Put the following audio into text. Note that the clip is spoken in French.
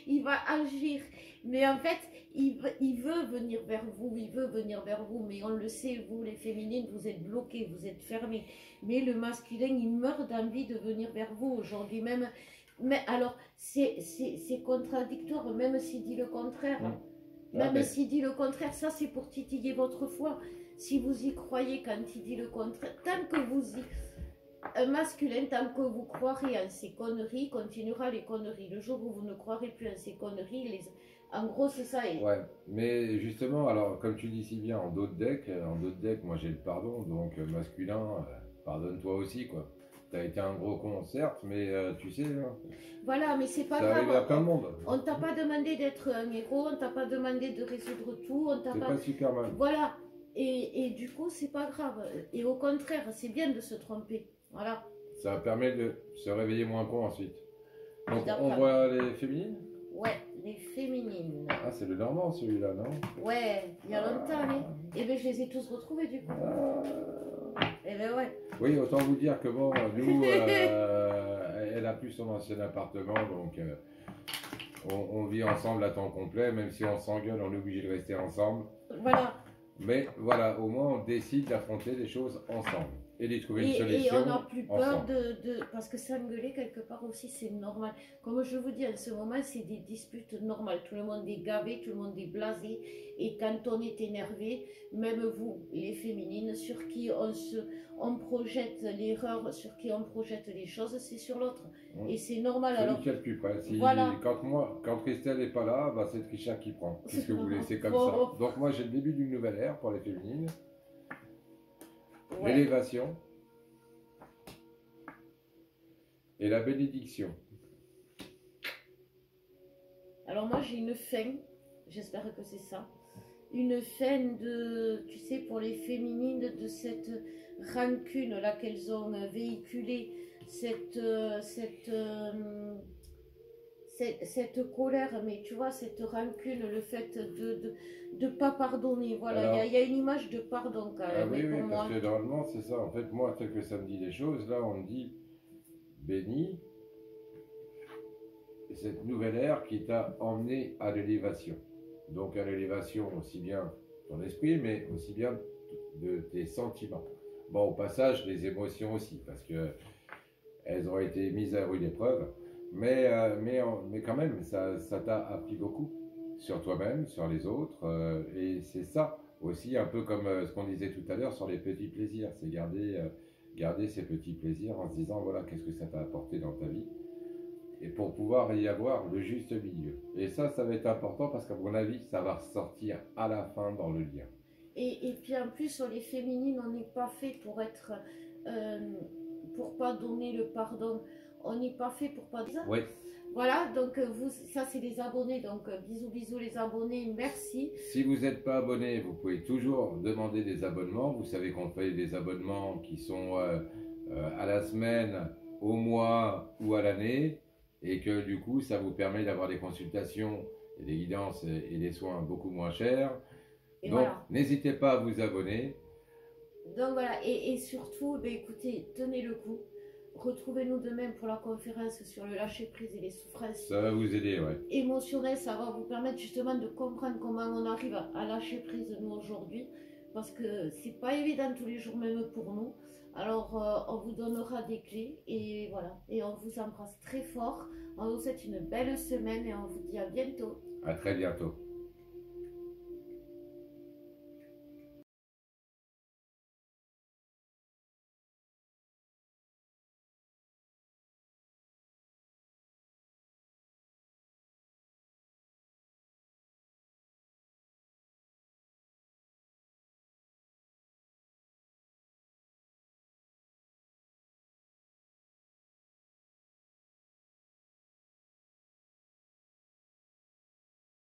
il va agir. Mais en fait, il veut venir vers vous, il veut venir vers vous. Mais on le sait, vous les féminines, vous êtes bloquées, vous êtes fermées. Mais le masculin, il meurt d'envie de venir vers vous aujourd'hui même. Mais alors, c'est contradictoire, même s'il dit le contraire. Même s'il dit le contraire, ça c'est pour titiller votre foi. Si vous y croyez quand il dit le contraire, tant que vous y... Un masculin, tant que vous croirez en ces conneries, continuera les conneries. Le jour où vous ne croirez plus en ces conneries, en gros c'est ça. Ouais, mais justement, alors comme tu dis si bien, en d'autres decks, moi j'ai le pardon, donc masculin, pardonne-toi aussi quoi. T'as été un gros con certes, mais tu sais, hein, voilà, mais c'est pas ça arrive à grave. plein de monde. On t'a pas demandé d'être un héros, on t'a pas demandé de résoudre tout, on t'a C'est pas... pas Superman. Voilà, et du coup c'est pas grave. Et au contraire, c'est bien de se tromper. Voilà. Ça permet de se réveiller moins con ensuite. Donc D'accord. on voit les féminines. Ouais, les féminines. Ah, c'est le Normand celui-là, non? Ouais, il y a longtemps, hein. Et bien je les ai tous retrouvés du coup. Et ben ouais. Oui, autant vous dire que bon, nous, elle a plus son ancien appartement, donc on vit ensemble à temps complet, même si on s'engueule, on est obligé de rester ensemble. Voilà. Mais voilà, au moins on décide d'affronter les choses ensemble et d'y trouver une solution. Et on n'a plus peur ensemble. parce que s'engueuler quelque part aussi c'est normal. Comme je vous dis, en ce moment c'est des disputes normales. Tout le monde est gavé, tout le monde est blasé. Et quand on est énervé, même vous, les féminines, sur qui on projette l'erreur, sur qui on projette les choses, c'est sur l'autre. Et c'est normal. Celui Alors, qui est le plus près. voilà. Quand Christelle n'est pas là, bah, c'est Trisha qui prend. Qu'est-ce que vous voulez, c'est comme ça. Donc moi j'ai le début d'une nouvelle ère pour les féminines. Ouais. L'élévation et la bénédiction. Alors moi j'ai une fin, j'espère que c'est ça, une fin de, tu sais, pour les féminines, de cette rancune là qu'elles ont véhiculée, cette colère, mais tu vois, cette rancune, le fait de pas pardonner. Voilà, il y a une image de pardon quand même. Oui, pour oui, moi. parce que normalement, c'est ça. En fait, moi, tel que ça me dit les choses, là, on me dit béni, cette nouvelle ère qui t'a emmené à l'élévation. Donc, à l'élévation, aussi bien ton esprit, mais aussi bien de tes sentiments. Bon, au passage, les émotions aussi, parce que elles ont été mises à rude épreuve. Mais quand même, ça t'a appris beaucoup sur toi-même, sur les autres. Et c'est ça aussi, un peu comme ce qu'on disait tout à l'heure sur les petits plaisirs. C'est garder ces petits plaisirs en se disant, voilà, qu'est-ce que ça t'a apporté dans ta vie. Et pour pouvoir y avoir le juste milieu. Et ça va être important parce qu'à mon avis, ça va ressortir à la fin dans le lien. Et puis en plus, sur les féminines, on n'est pas fait pour être... pour pas donner le pardon. On n'est pas fait pour pas dire. Oui. Voilà, donc vous, ça c'est les abonnés, donc bisous les abonnés, merci. Si vous n'êtes pas abonné, vous pouvez toujours demander des abonnements. Vous savez qu'on fait des abonnements qui sont à la semaine, au mois ou à l'année, et que du coup ça vous permet d'avoir des consultations et des guidances et des soins beaucoup moins chers. Et donc voilà. N'hésitez pas à vous abonner. Donc voilà, et surtout, ben, écoutez, tenez le coup. Retrouvez-nous demain pour la conférence sur le lâcher-prise et les souffrances. Ça va vous aider, ouais. Émotionnelles, ça va vous permettre justement de comprendre comment on arrive à lâcher prise nous aujourd'hui. Parce que c'est pas évident tous les jours, même pour nous. Alors, on vous donnera des clés et voilà. Et on vous embrasse très fort. On vous souhaite une belle semaine et on vous dit à bientôt. À très bientôt.